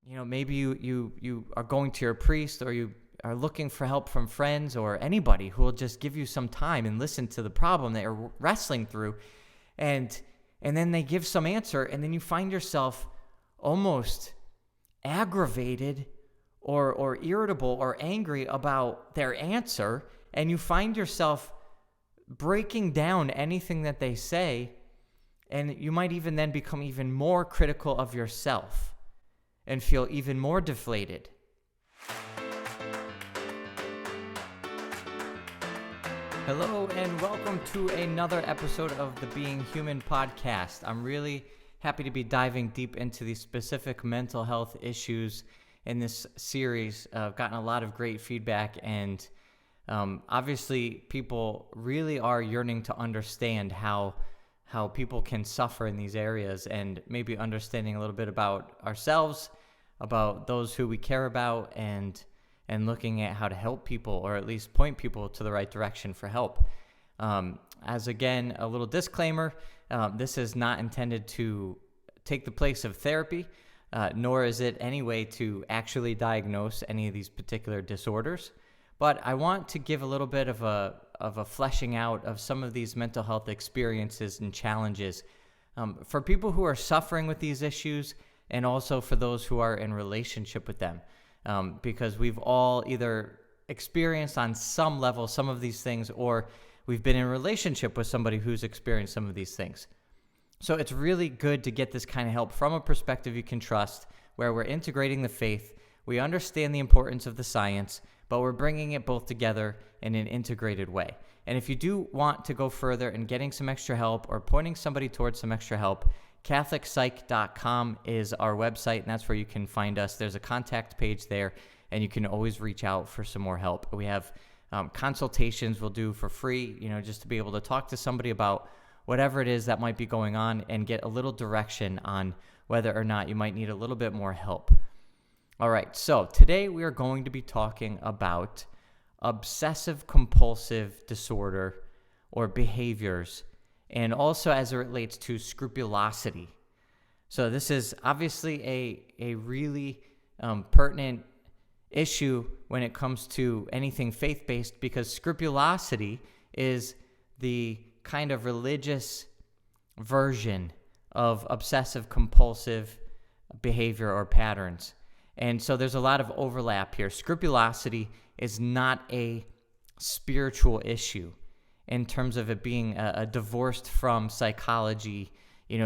maybe you are going to your priest, or you are looking for help from friends or anybody who will just give you some time and listen to the problem that you're wrestling through. And then they give some answer, and then you find yourself almost aggravated or irritable or angry about their answer, and you find yourself breaking down anything that they say, and you might even then become even more critical of yourself and feel even more deflated. Hello and welcome to another episode of the Being Human podcast. I'm really happy to be diving deep into the specific mental health issues in this series. I've gotten a lot of great feedback, and obviously people really are yearning to understand how people can suffer in these areas, and maybe understanding a little bit about ourselves, about those who we care about, and looking at how to help people, or at least point people to the right direction for help. As again, a little disclaimer, this is not intended to take the place of therapy, nor is it any way to actually diagnose any of these particular disorders. But I want to give a little bit of a fleshing out of some of these mental health experiences and challenges for people who are suffering with these issues, and also for those who are in relationship with them. Because we've all either experienced on some level some of these things, or we've been in relationship with somebody who's experienced some of these things. So it's really good to get this kind of help from a perspective you can trust, where we're integrating the faith, we understand the importance of the science, but we're bringing it both together in an integrated way. And if you do want to go further and getting some extra help, or pointing somebody towards some extra help, CatholicPsych.com is our website, and that's where you can find us. There's a contact page there, and you can always reach out for some more help. We have consultations we'll do for free, just to be able to talk to somebody about whatever it is that might be going on, and get a little direction on whether or not you might need a little bit more help. All right, so today we are going to be talking about obsessive compulsive disorder, or behaviors, and also as it relates to scrupulosity. So this is obviously a really pertinent issue when it comes to anything faith-based, because scrupulosity is the kind of religious version of obsessive compulsive behavior or patterns. And so there's a lot of overlap here. Scrupulosity is not a spiritual issue in terms of it being a divorced from psychology,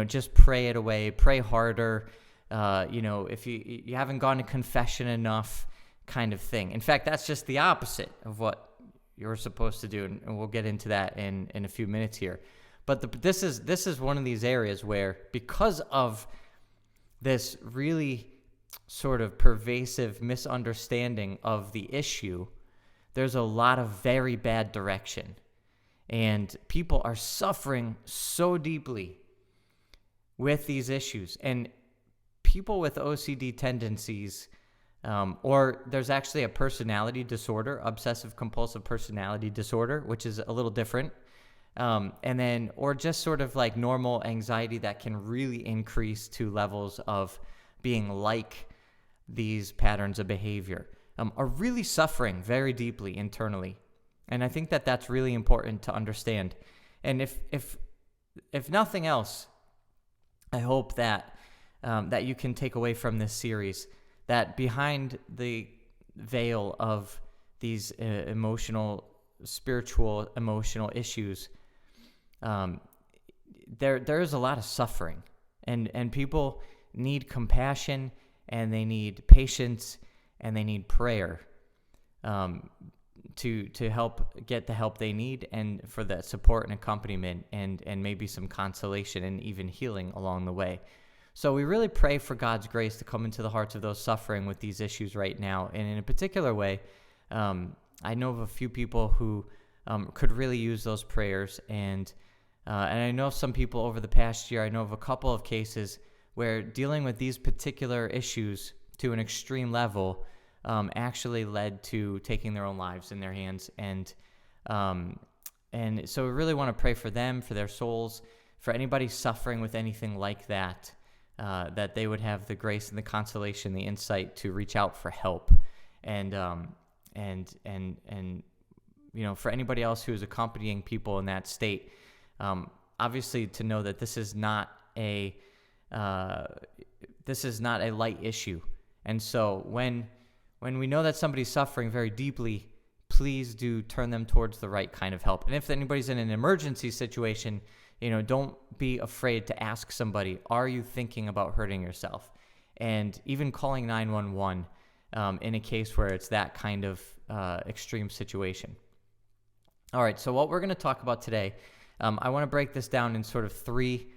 just pray it away, pray harder, if you haven't gone to confession enough kind of thing. In fact, that's just the opposite of what you're supposed to do, and we'll get into that in a few minutes here. But this is one of these areas where, because of this really sort of pervasive misunderstanding of the issue, there's a lot of very bad direction. And people are suffering so deeply with these issues. And people with OCD tendencies, or there's actually a personality disorder, obsessive compulsive personality disorder, which is a little different. Or just sort of like normal anxiety that can really increase to levels of being like these patterns of behavior, are really suffering very deeply internally. And I think that that's really important to understand. And if nothing else, I hope that you can take away from this series that behind the veil of these spiritual, emotional issues, there is a lot of suffering, and people need compassion, and they need patience, and they need prayer to help get the help they need, and for the support and accompaniment, and maybe some consolation and even healing along the way. So we really pray for God's grace to come into the hearts of those suffering with these issues right now. And in a particular way, I know of a few people who could really use those prayers, and I know some people over the past year, I know of a couple of cases where dealing with these particular issues to an extreme level actually led to taking their own lives in their hands. And so we really want to pray for them, for their souls, for anybody suffering with anything like that. that they would have the grace and the consolation, the insight to reach out for help. And for anybody else who is accompanying people in that state, obviously to know that this is not a light issue. And so when we know that somebody's suffering very deeply, please do turn them towards the right kind of help. And if anybody's in an emergency situation, don't be afraid to ask somebody, are you thinking about hurting yourself? And even calling 911 in a case where it's that kind of extreme situation. All right, so what we're going to talk about today, I want to break this down in sort of three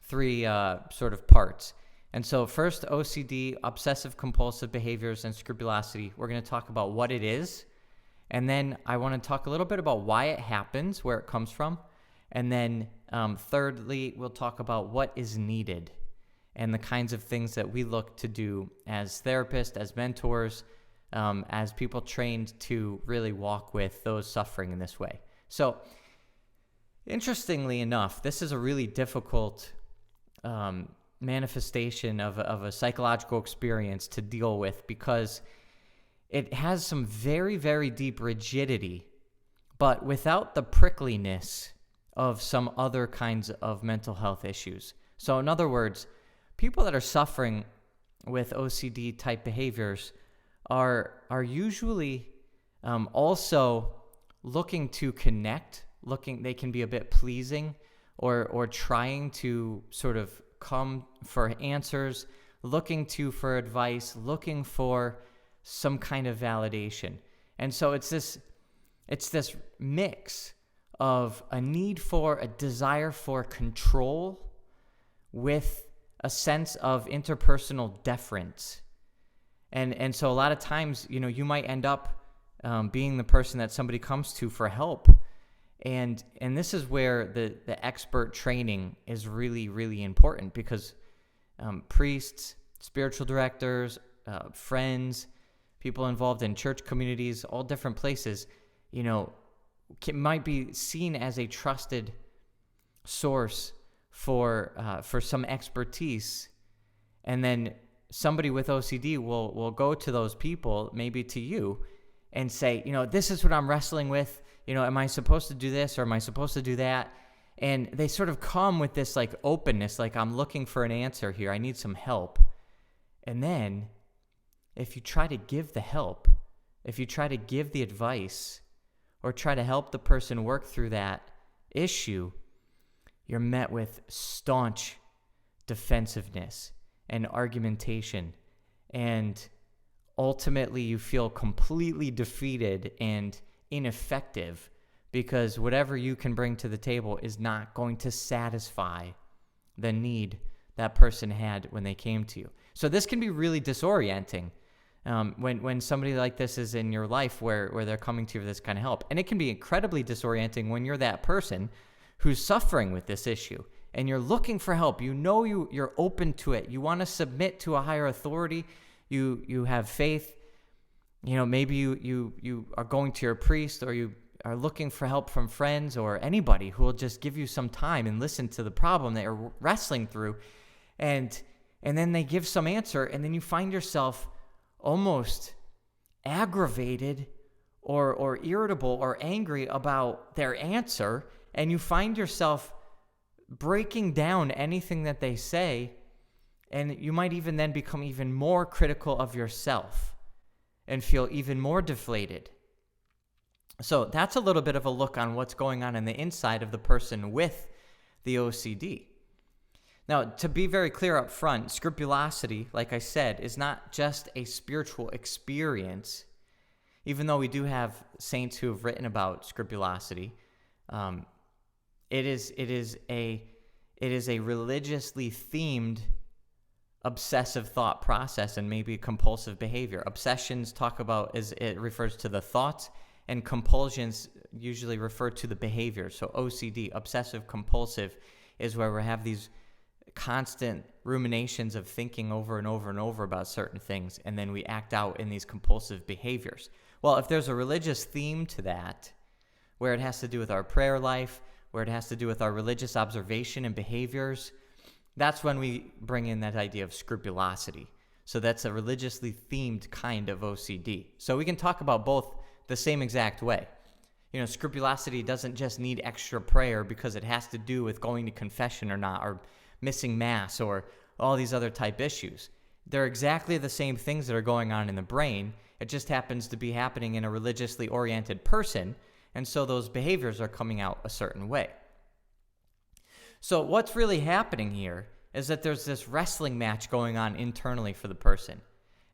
sort of parts. And so first, OCD, obsessive compulsive behaviors, and scrupulosity. We're going to talk about what it is. And then I want to talk a little bit about why it happens, where it comes from. And then thirdly, we'll talk about what is needed and the kinds of things that we look to do as therapists, as mentors, as people trained to really walk with those suffering in this way. So interestingly enough, this is a really difficult manifestation of a psychological experience to deal with, because it has some very, very deep rigidity, but without the prickliness of some other kinds of mental health issues. So in other words, people that are suffering with OCD type behaviors are usually also looking to connect, they can be a bit pleasing, or trying to sort of come for answers, looking for advice, looking for some kind of validation. And so it's this mix of a desire for control with a sense of interpersonal deference. And so a lot of times, you might end up being the person that somebody comes to for help. And this is where the expert training is really, really important, because priests, spiritual directors, friends, people involved in church communities, all different places, might be seen as a trusted source for some expertise. And then somebody with OCD will go to those people, maybe to you, and say, this is what I'm wrestling with. Am I supposed to do this, or am I supposed to do that? And they sort of come with this like openness, like, I'm looking for an answer here. I need some help. And then if you try to give the help, if you try to give the advice, or try to help the person work through that issue, you're met with staunch defensiveness and argumentation. And ultimately you feel completely defeated and ineffective, because whatever you can bring to the table is not going to satisfy the need that person had when they came to you. So this can be really disorienting when somebody like this is in your life where they're coming to you for this kind of help. And it can be incredibly disorienting when you're that person who's suffering with this issue and you're looking for help. You're open to it. You want to submit to a higher authority. You have faith. Maybe you are going to your priest, or you are looking for help from friends or anybody who will just give you some time and listen to the problem that you're wrestling through. And then they give some answer, and then you find yourself almost aggravated or irritable or angry about their answer, and you find yourself breaking down anything that they say, and you might even then become even more critical of yourself and feel even more deflated. So that's a little bit of a look on what's going on in the inside of the person with the OCD. Now, to be very clear up front, scrupulosity, like I said, is not just a spiritual experience. Even though we do have saints who have written about scrupulosity, it is a religiously themed obsessive thought process and maybe compulsive behavior. Obsessions it refers to the thoughts, and compulsions usually refer to the behavior. So OCD, obsessive compulsive, is where we have these constant ruminations of thinking over and over and over about certain things, and then we act out in these compulsive behaviors. Well, if there's a religious theme to that, where it has to do with our prayer life, where it has to do with our religious observation and behaviors, that's when we bring in that idea of scrupulosity. So that's a religiously themed kind of OCD. So we can talk about both the same exact way. Scrupulosity doesn't just need extra prayer because it has to do with going to confession or not, or missing mass, or all these other type issues. They're exactly the same things that are going on in the brain. It just happens to be happening in a religiously oriented person, and so those behaviors are coming out a certain way. So what's really happening here is that there's this wrestling match going on internally for the person.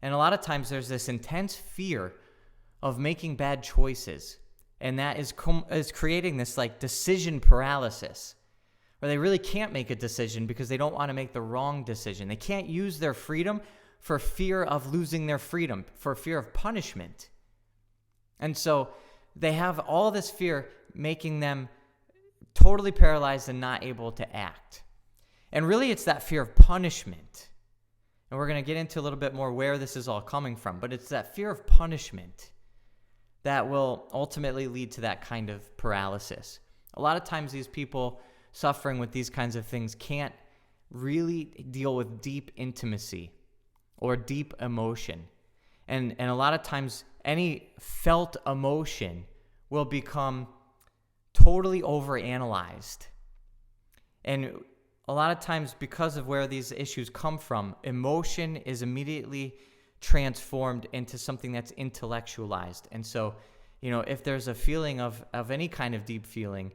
And a lot of times there's this intense fear of making bad choices. And that is creating this decision paralysis, where they really can't make a decision because they don't want to make the wrong decision. They can't use their freedom for fear of losing their freedom, for fear of punishment. And so they have all this fear making them totally paralyzed and not able to act. And really, it's that fear of punishment. And we're going to get into a little bit more where this is all coming from. But it's that fear of punishment that will ultimately lead to that kind of paralysis. A lot of times these people suffering with these kinds of things can't really deal with deep intimacy or deep emotion. And a lot of times any felt emotion will become totally overanalyzed. And a lot of times, because of where these issues come from, emotion is immediately transformed into something that's intellectualized. And so, if there's a feeling of any kind of deep feeling,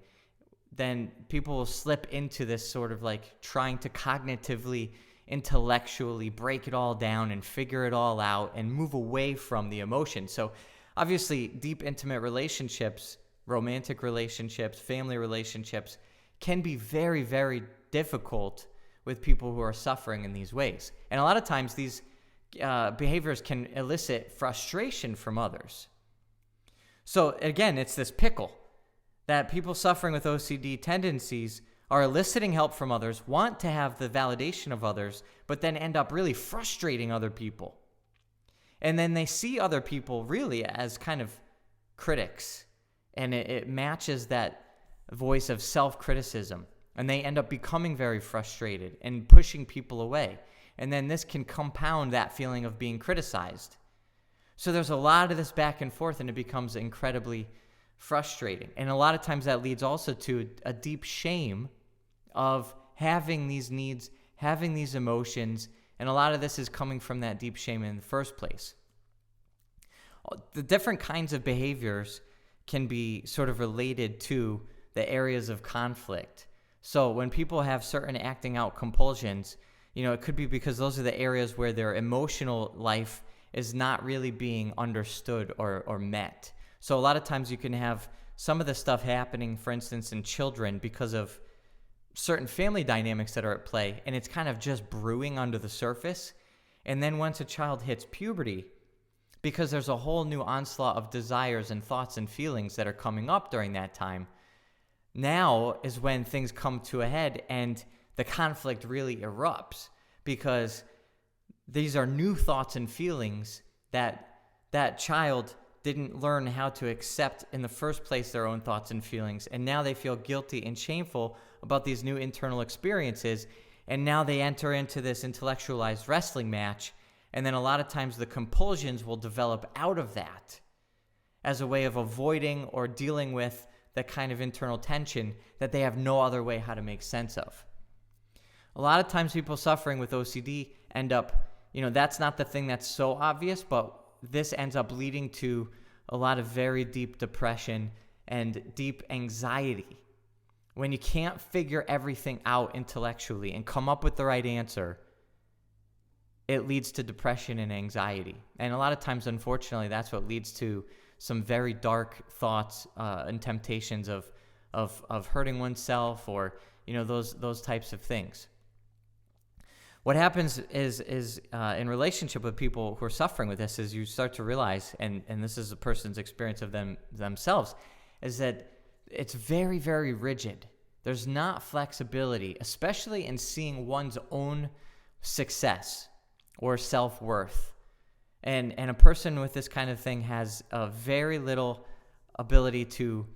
then people will slip into this sort of trying to cognitively, intellectually break it all down and figure it all out and move away from the emotion. So obviously, deep intimate relationships, romantic relationships, family relationships can be very, very difficult with people who are suffering in these ways. And a lot of times these behaviors can elicit frustration from others. So again, it's this pickle that people suffering with OCD tendencies are eliciting help from others, want to have the validation of others, but then end up really frustrating other people. And then they see other people really as kind of critics, and it matches that voice of self-criticism. And they end up becoming very frustrated and pushing people away. And then this can compound that feeling of being criticized. So there's a lot of this back and forth, and it becomes incredibly frustrating. And a lot of times that leads also to a deep shame of having these needs, having these emotions, and a lot of this is coming from that deep shame in the first place. The different kinds of behaviors can be sort of related to the areas of conflict. So when people have certain acting out compulsions, it could be because those are the areas where their emotional life is not really being understood or met. So a lot of times you can have some of the stuff happening, for instance, in children because of certain family dynamics that are at play, and it's kind of just brewing under the surface. And then once a child hits puberty, because there's a whole new onslaught of desires and thoughts and feelings that are coming up during that time, now is when things come to a head and the conflict really erupts, because these are new thoughts and feelings that child didn't learn how to accept in the first place, their own thoughts and feelings, and now they feel guilty and shameful about these new internal experiences, and now they enter into this intellectualized wrestling match, and then a lot of times the compulsions will develop out of that as a way of avoiding or dealing with that kind of internal tension that they have no other way how to make sense of. A lot of times people suffering with OCD end up, that's not the thing that's so obvious, but this ends up leading to a lot of very deep depression and deep anxiety. When you can't figure everything out intellectually and come up with the right answer, it leads to depression and anxiety. And a lot of times, unfortunately, that's what leads to some very dark thoughts and temptations of hurting oneself, or those types of things. What happens is in relationship with people who are suffering with this, is you start to realize, and this is a person's experience of themselves, is that it's very, very rigid. There's not flexibility, especially in seeing one's own success or self-worth. And a person with this kind of thing has a very little ability to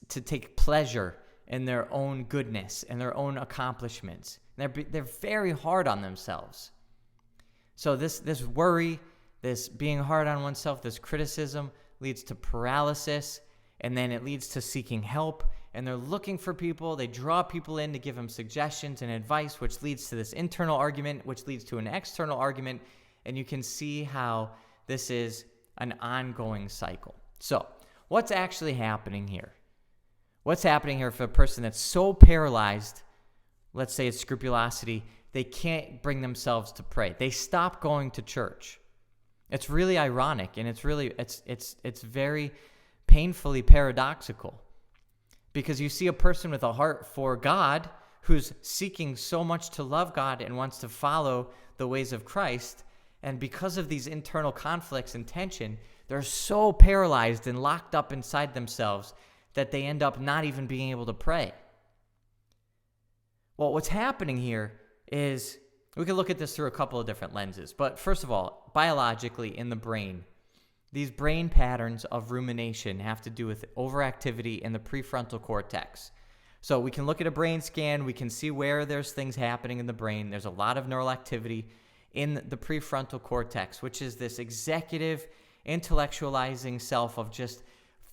take pleasure in their own goodness and their own accomplishments. They're very hard on themselves. So this worry, this being hard on oneself, this criticism leads to paralysis, and then it leads to seeking help. And they're looking for people. They draw people in to give them suggestions and advice, which leads to this internal argument, which leads to an external argument. And you can see how this is an ongoing cycle. So what's actually happening here? What's happening here for a person that's so paralyzed, let's say it's scrupulosity, they can't bring themselves to pray. They stop going to church. It's really ironic, and it's very painfully paradoxical, because you see a person with a heart for God who's seeking so much to love God and wants to follow the ways of Christ, and because of these internal conflicts and tension, they're so paralyzed and locked up inside themselves that they end up not even being able to pray. Well, what's happening here is, we can look at this through a couple of different lenses. But first of all, biologically in the brain, these brain patterns of rumination have to do with overactivity in the prefrontal cortex. So we can look at a brain scan, we can see where there's things happening in the brain. There's a lot of neural activity in the prefrontal cortex, which is this executive, intellectualizing self of just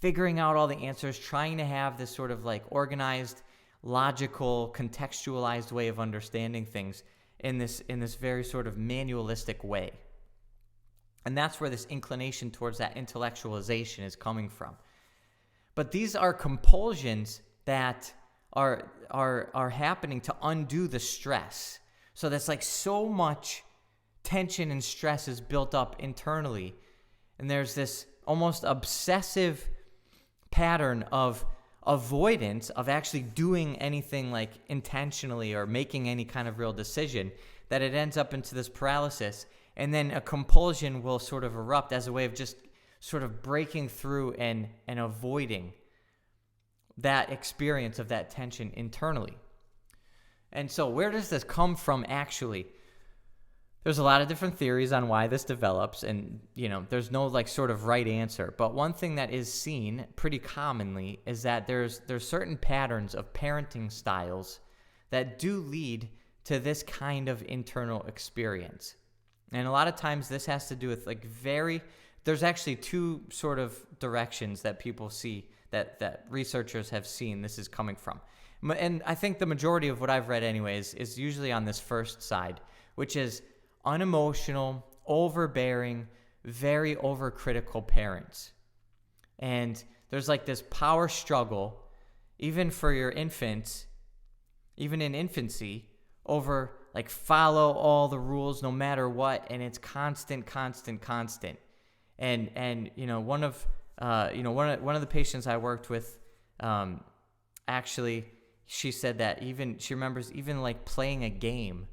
figuring out all the answers, trying to have this sort of like organized, logical, contextualized way of understanding things in this very sort of manualistic way. And that's where this inclination towards that intellectualization is coming from. But these are compulsions that are happening to undo the stress. So that's like so much tension and stress is built up internally. And there's this almost obsessive pattern of avoidance of actually doing anything like intentionally or making any kind of real decision, that it ends up into this paralysis. And then a compulsion will sort of erupt as a way of just sort of breaking through and avoiding that experience of that tension internally. And so where does this come from actually? There's a lot of different theories on why this develops, and there's no like sort of right answer. But one thing that is seen pretty commonly is that there's certain patterns of parenting styles that do lead to this kind of internal experience. And a lot of times this has to do with there's actually two sort of directions that people see that researchers have seen this is coming from. And I think the majority of what I've read anyways is usually on this first side, which is unemotional, overbearing, very overcritical parents. And there's like this power struggle, even for your infants, even in infancy, over like follow all the rules no matter what, and it's constant. And one of the patients I worked with, actually, she said that she remembers even like playing a game.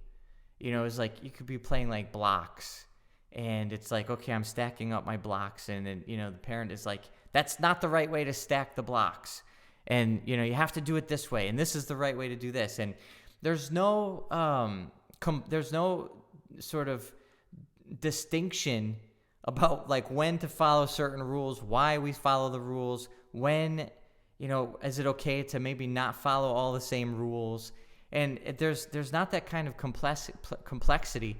It was like you could be playing like blocks, and it's like, okay, I'm stacking up my blocks, and then the parent is like, that's not the right way to stack the blocks, and you have to do it this way, and this is the right way to do this, and there's no sort of distinction about like when to follow certain rules, why we follow the rules, when is it okay to maybe not follow all the same rules. And there's not that kind of complexity,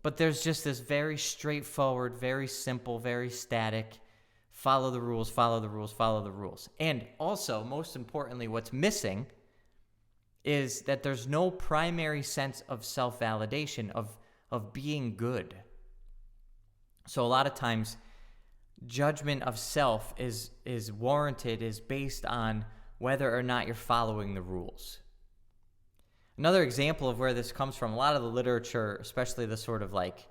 but there's just this very straightforward, very simple, very static, follow the rules. And also, most importantly, what's missing is that there's no primary sense of self-validation, of being good. So a lot of times, judgment of self is warranted, is based on whether or not you're following the rules. Another example of where this comes from, a lot of the literature, especially the sort of like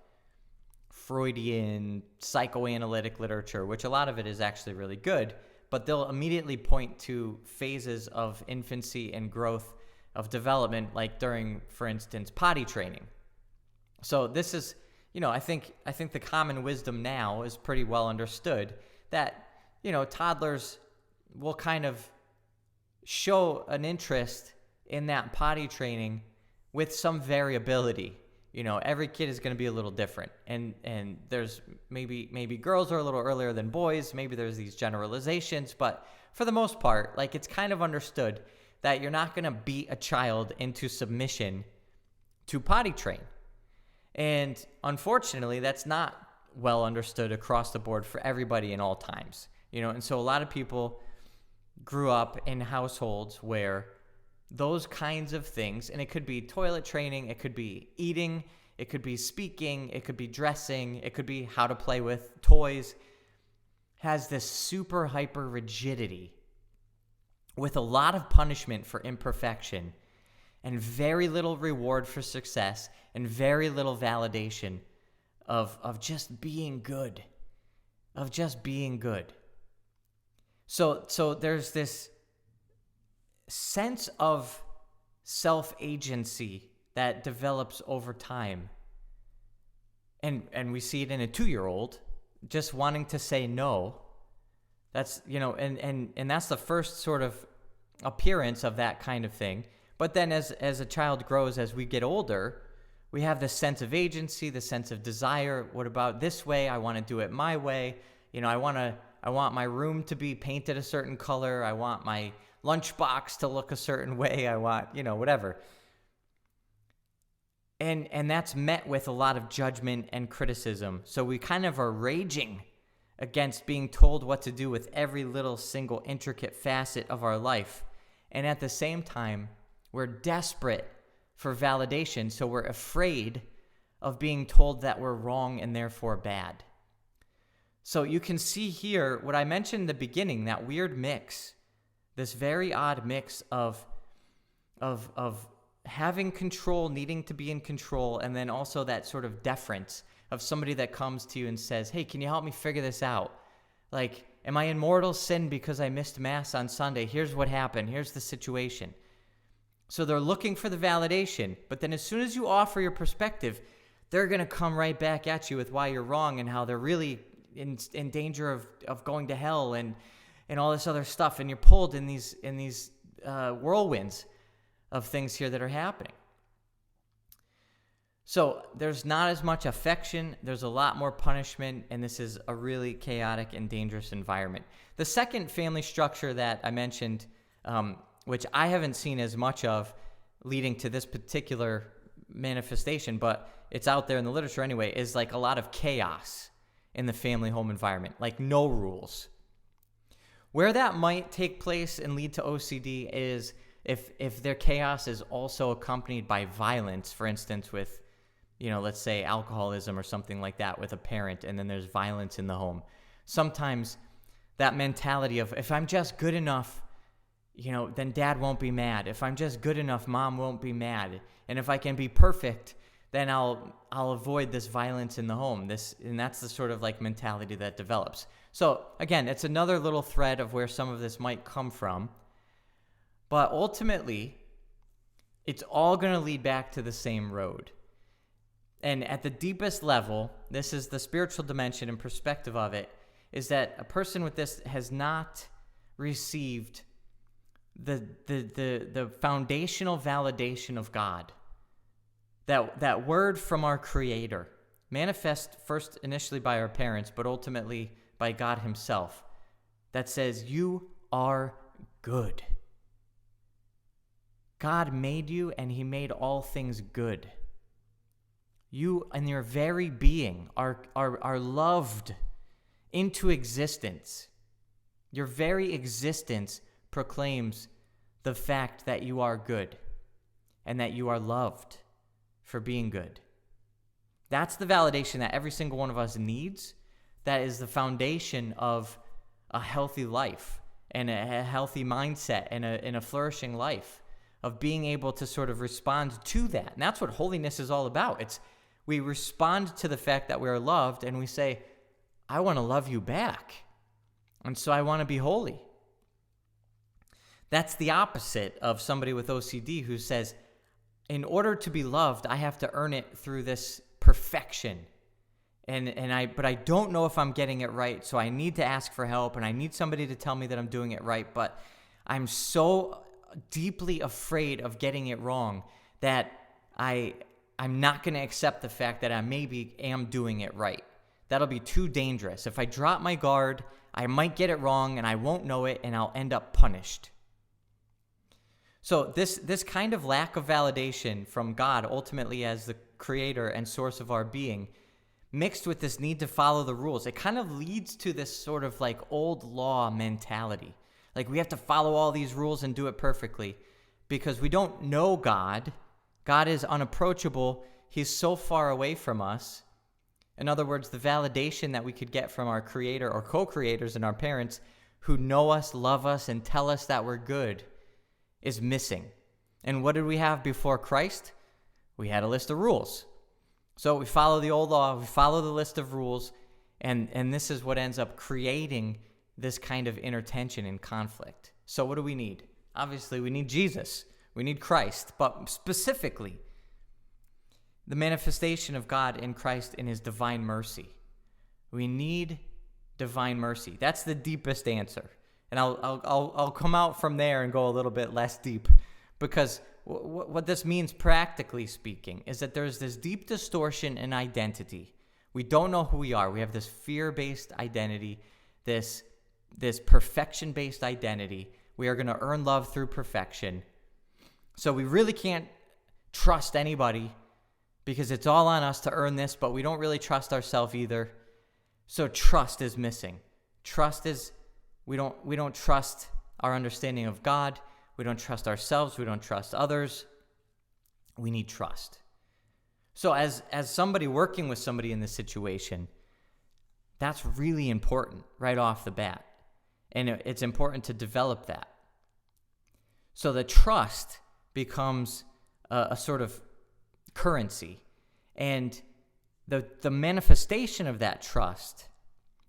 Freudian psychoanalytic literature, which a lot of it is actually really good, but they'll immediately point to phases of infancy and growth of development, like during, for instance, potty training. So this is, I think the common wisdom now is pretty well understood that, toddlers will kind of show an interest in that potty training with some variability. Every kid is going to be a little different, and there's maybe girls are a little earlier than boys. Maybe there's these generalizations, but for the most part, like, it's kind of understood that you're not going to beat a child into submission to potty train. And unfortunately, that's not well understood across the board for everybody in all times. And so a lot of people grew up in households where those kinds of things, and it could be toilet training, it could be eating, it could be speaking, it could be dressing, it could be how to play with toys, has this super hyper rigidity with a lot of punishment for imperfection and very little reward for success and very little validation of just being good, So there's this sense of self-agency that develops over time. And we see it in a 2-year-old just wanting to say no. That's, and that's the first sort of appearance of that kind of thing. But then as a child grows, as we get older, we have this sense of agency, the sense of desire. What about this way? I want to do it my way. I want my room to be painted a certain color. I want my lunchbox to look a certain way. I want, whatever. And that's met with a lot of judgment and criticism. So we kind of are raging against being told what to do with every little single intricate facet of our life. And at the same time, we're desperate for validation, so we're afraid of being told that we're wrong and therefore bad. So you can see here what I mentioned in the beginning, that weird mix, this very odd mix of having control, needing to be in control, and then also that sort of deference of somebody that comes to you and says, hey, can you help me figure this out? Like, am I in mortal sin because I missed Mass on Sunday? Here's what happened. Here's the situation. So they're looking for the validation, but then as soon as you offer your perspective, they're going to come right back at you with why you're wrong and how they're really in danger of going to hell and all this other stuff. And you're pulled in these whirlwinds of things here that are happening. So there's not as much affection, there's a lot more punishment, and this is a really chaotic and dangerous environment. The second family structure that I mentioned, which I haven't seen as much of leading to this particular manifestation, but it's out there in the literature anyway, is like a lot of chaos in the family home environment, like no rules. Where that might take place and lead to OCD is if their chaos is also accompanied by violence, for instance, with, let's say alcoholism or something like that with a parent, and then there's violence in the home. Sometimes that mentality of, if I'm just good enough, then dad won't be mad. If I'm just good enough, mom won't be mad. And if I can be perfect, then I'll avoid this violence in the home. And that's the sort of like mentality that develops. So again, it's another little thread of where some of this might come from. But ultimately, it's all going to lead back to the same road. And at the deepest level, this is the spiritual dimension and perspective of it, is that a person with this has not received the foundational validation of God. That word from our Creator, manifest first initially by our parents, but ultimately by God Himself, that says, you are good. God made you, and He made all things good. You and your very being are loved into existence. Your very existence proclaims the fact that you are good and that you are loved for being good. That's the validation that every single one of us needs. That is the foundation of a healthy life and a healthy mindset and a flourishing life, of being able to sort of respond to that. And that's what holiness is all about. We respond to the fact that we are loved, and we say, I want to love you back. And so I want to be holy. That's the opposite of somebody with OCD who says, in order to be loved, I have to earn it through this perfection. But I don't know if I'm getting it right, so I need to ask for help, and I need somebody to tell me that I'm doing it right, but I'm so deeply afraid of getting it wrong that I'm not going to accept the fact that I maybe am doing it right. That'll be too dangerous. If I drop my guard, I might get it wrong and I won't know it, and I'll end up punished. So this kind of lack of validation from God, ultimately as the creator and source of our being, mixed with this need to follow the rules, it kind of leads to this sort of like old law mentality. Like we have to follow all these rules and do it perfectly because we don't know God. God is unapproachable. He's so far away from us. In other words, the validation that we could get from our creator or co-creators and our parents who know us, love us, and tell us that we're good is missing. And what did we have before Christ? We had a list of rules. So we follow the old law, we follow the list of rules, and this is what ends up creating this kind of inner tension and conflict. So what do we need? Obviously, we need Jesus. We need Christ, but specifically, the manifestation of God in Christ in his divine mercy. We need divine mercy. That's the deepest answer. And I'll come out from there and go a little bit less deep, because what this means practically speaking is that there's this deep distortion in identity. We don't know who we are. We have this fear-based identity, this perfection-based identity. We are going to earn love through perfection. So we really can't trust anybody because it's all on us to earn this, but we don't really trust ourselves either. So trust is missing. We don't trust our understanding of God. We don't trust ourselves. We don't trust others. We need trust. So as somebody working with somebody in this situation, that's really important right off the bat. And it's important to develop that. So the trust becomes a sort of currency. And the manifestation of that trust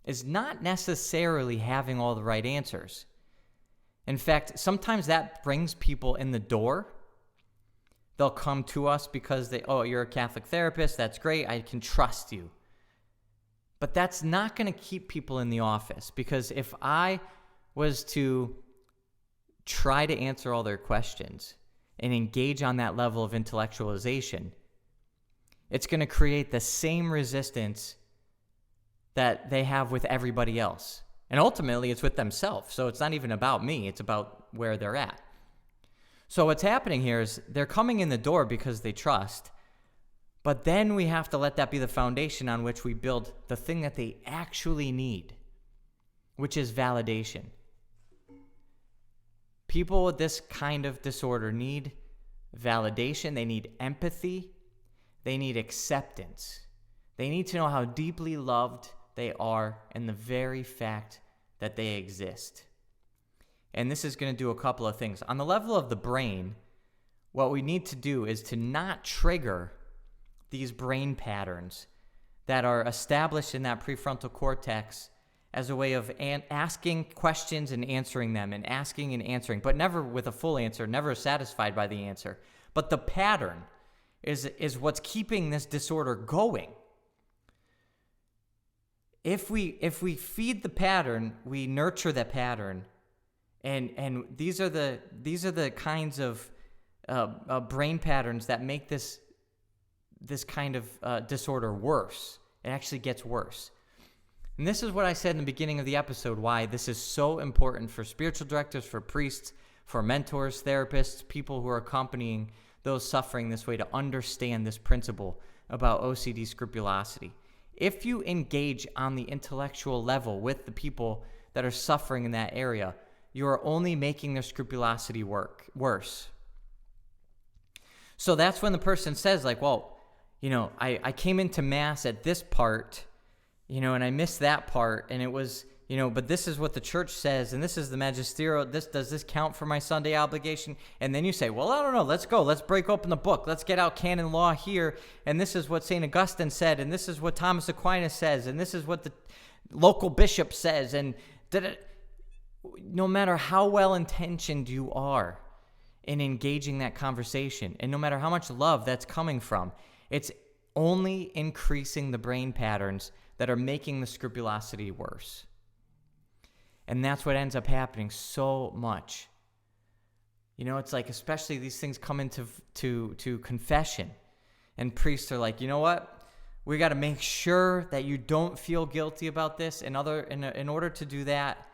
is not necessarily having all the right answers. In fact, sometimes that brings people in the door. They'll come to us because you're a Catholic therapist, that's great, I can trust you. But that's not going to keep people in the office, because if I was to try to answer all their questions and engage on that level of intellectualization, it's going to create the same resistance that they have with everybody else. And ultimately, it's with themselves. So it's not even about me. It's about where they're at. So what's happening here is they're coming in the door because they trust. But then we have to let that be the foundation on which we build the thing that they actually need, which is validation. People with this kind of disorder need validation. They need empathy. They need acceptance. They need to know how deeply loved they are and the very fact that they exist. And this is going to do a couple of things. On the level of the brain, what we need to do is to not trigger these brain patterns that are established in that prefrontal cortex as a way of asking questions and answering them, and asking and answering, but never with a full answer, never satisfied by the answer. But the pattern is what's keeping this disorder going. If we feed the pattern, we nurture that pattern, and these are the kinds of brain patterns that make this kind of disorder worse. It actually gets worse. And this is what I said in the beginning of the episode, why this is so important for spiritual directors, for priests, for mentors, therapists, people who are accompanying those suffering this way, to understand this principle about OCD scrupulosity. If you engage on the intellectual level with the people that are suffering in that area, you are only making their scrupulosity worse. So that's when the person says, like, well, I came into Mass at this part, and I missed that part, and it was, but this is what the church says, and this is the magisterial, does this count for my Sunday obligation? And then you say, well, I don't know, let's go, let's break open the book, let's get out Canon Law here, and this is what St. Augustine said, and this is what Thomas Aquinas says, and this is what the local bishop says, and no matter how well-intentioned you are in engaging that conversation, and no matter how much love that's coming from, it's only increasing the brain patterns that are making the scrupulosity worse. And that's what ends up happening so much. It's like, especially these things come into to confession, and priests are like, you know what? We got to make sure that you don't feel guilty about this. In order to do that,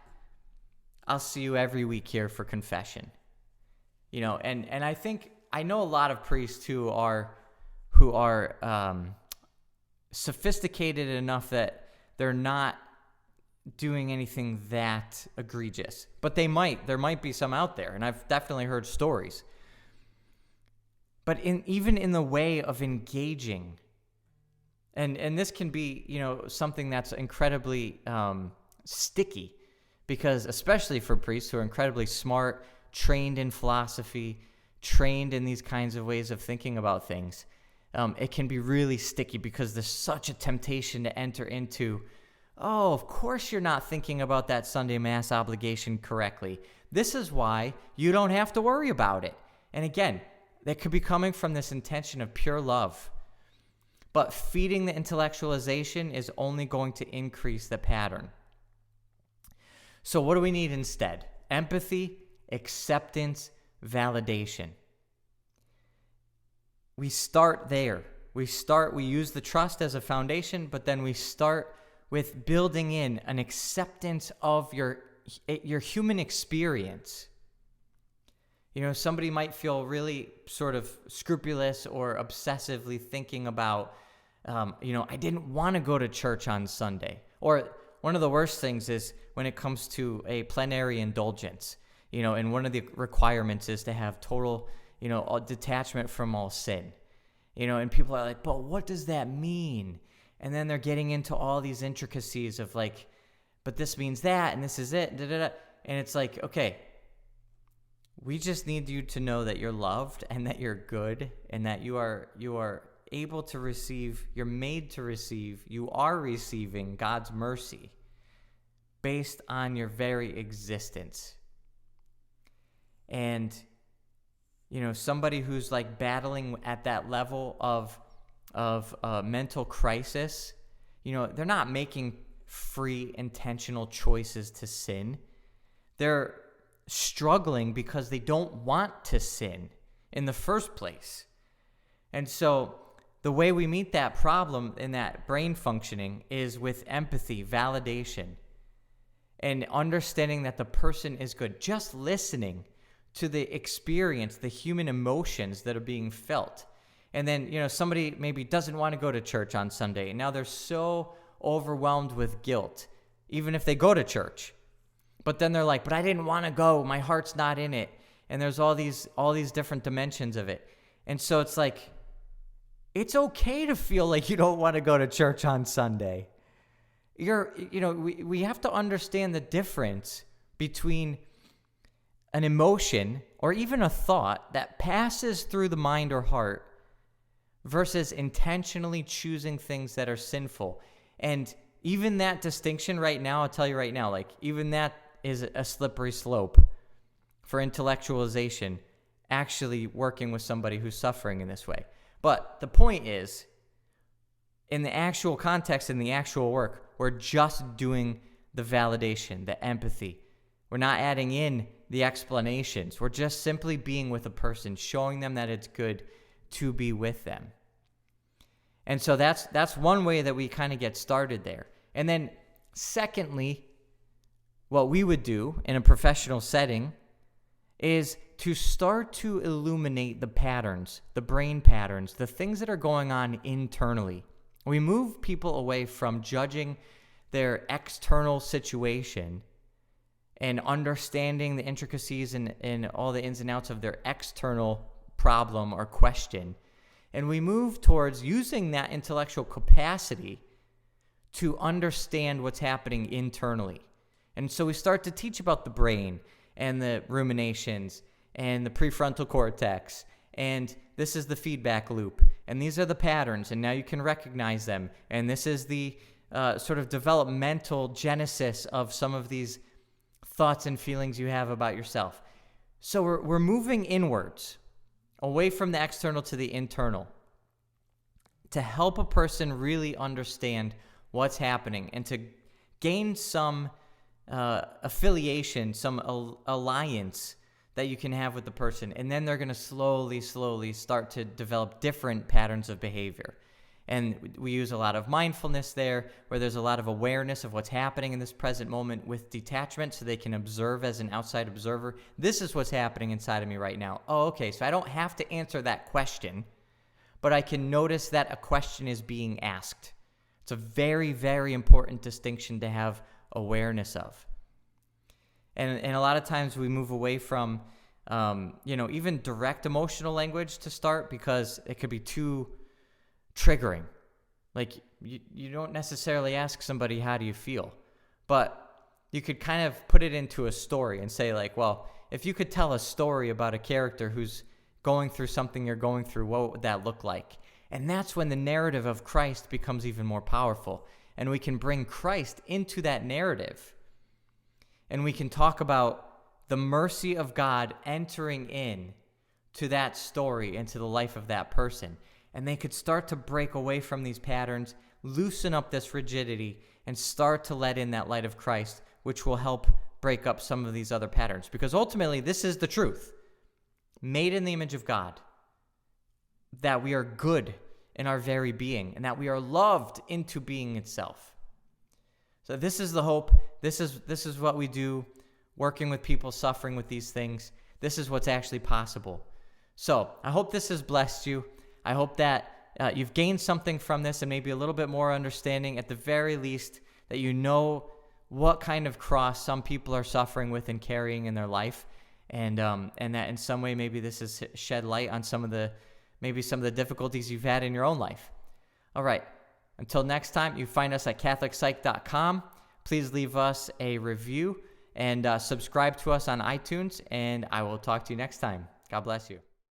I'll see you every week here for confession. And I think I know a lot of priests who are sophisticated enough that they're not doing anything that egregious, but there might be some out there, and I've definitely heard stories. But even in the way of engaging, and this can be, something that's incredibly sticky, because especially for priests who are incredibly smart, trained in philosophy, trained in these kinds of ways of thinking about things, it can be really sticky because there's such a temptation to enter into, oh, of course you're not thinking about that Sunday Mass obligation correctly. This is why you don't have to worry about it. And again, that could be coming from this intention of pure love. But feeding the intellectualization is only going to increase the pattern. So what do we need instead? Empathy, acceptance, validation. We start there. We use the trust as a foundation, but then we start with building in an acceptance of your human experience. Somebody might feel really sort of scrupulous or obsessively thinking about, I didn't want to go to church on Sunday. Or one of the worst things is when it comes to a plenary indulgence, and one of the requirements is to have total, detachment from all sin. And people are like, but what does that mean? And then they're getting into all these intricacies of like, but this means that, and this is it, da-da-da. And it's like, okay, we just need you to know that you're loved and that you're good and that you are able to receive, you're made to receive, you are receiving God's mercy based on your very existence. And, somebody who's like battling at that level of mental crisis, they're not making free, intentional choices to sin. They're struggling because they don't want to sin in the first place. And so the way we meet that problem in that brain functioning is with empathy, validation, and understanding that the person is good. Just listening to the experience, the human emotions that are being felt. And then, somebody maybe doesn't want to go to church on Sunday, and now they're so overwhelmed with guilt, even if they go to church. But then they're like, but I didn't want to go. My heart's not in it. And there's all these different dimensions of it. And so it's like, it's okay to feel like you don't want to go to church on Sunday. We have to understand the difference between an emotion or even a thought that passes through the mind or heart versus intentionally choosing things that are sinful. And even that distinction right now, I'll tell you right now, like even that is a slippery slope for intellectualization, actually working with somebody who's suffering in this way. But the point is, in the actual context, in the actual work, we're just doing the validation, the empathy. We're not adding in the explanations. We're just simply being with a person, showing them that it's good to be with them. And so that's one way that we kind of get started there. And then secondly, what we would do in a professional setting is to start to illuminate the patterns, the brain patterns, the things that are going on internally. We move people away from judging their external situation and understanding the intricacies and all the ins and outs of their external problem or question. And we move towards using that intellectual capacity to understand what's happening internally. And so we start to teach about the brain and the ruminations and the prefrontal cortex. And this is the feedback loop. And these are the patterns. And now you can recognize them. And this is the sort of developmental genesis of some of these thoughts and feelings you have about yourself. So we're moving inwards, away from the external to the internal, to help a person really understand what's happening and to gain some affiliation, some alliance that you can have with the person. And then they're going to slowly start to develop different patterns of behavior. And we use a lot of mindfulness there, where there's a lot of awareness of what's happening in this present moment with detachment, so they can observe as an outside observer. This is what's happening inside of me right now. Oh, okay, so I don't have to answer that question, but I can notice that a question is being asked. It's a very, very important distinction to have awareness of. And a lot of times we move away from, even direct emotional language to start, because it could be too triggering. Like, you don't necessarily ask somebody, how do you feel? But you could kind of put it into a story and say, like, well, if you could tell a story about a character who's going through something you're going through, what would that look like? And that's when the narrative of Christ becomes even more powerful. And we can bring Christ into that narrative. And we can talk about the mercy of God entering in to that story and to the life of that person. And they could start to break away from these patterns, loosen up this rigidity, and start to let in that light of Christ, which will help break up some of these other patterns. Because ultimately, this is the truth. Made in the image of God, that we are good in our very being, and that we are loved into being itself. So this is the hope. This is what we do, working with people suffering with these things. This is what's actually possible. So I hope this has blessed you. I hope that you've gained something from this, and maybe a little bit more understanding, at the very least, that you know what kind of cross some people are suffering with and carrying in their life, and that in some way maybe this has shed light on some of the difficulties you've had in your own life. All right. Until next time, you find us at CatholicPsych.com. Please leave us a review and subscribe to us on iTunes, and I will talk to you next time. God bless you.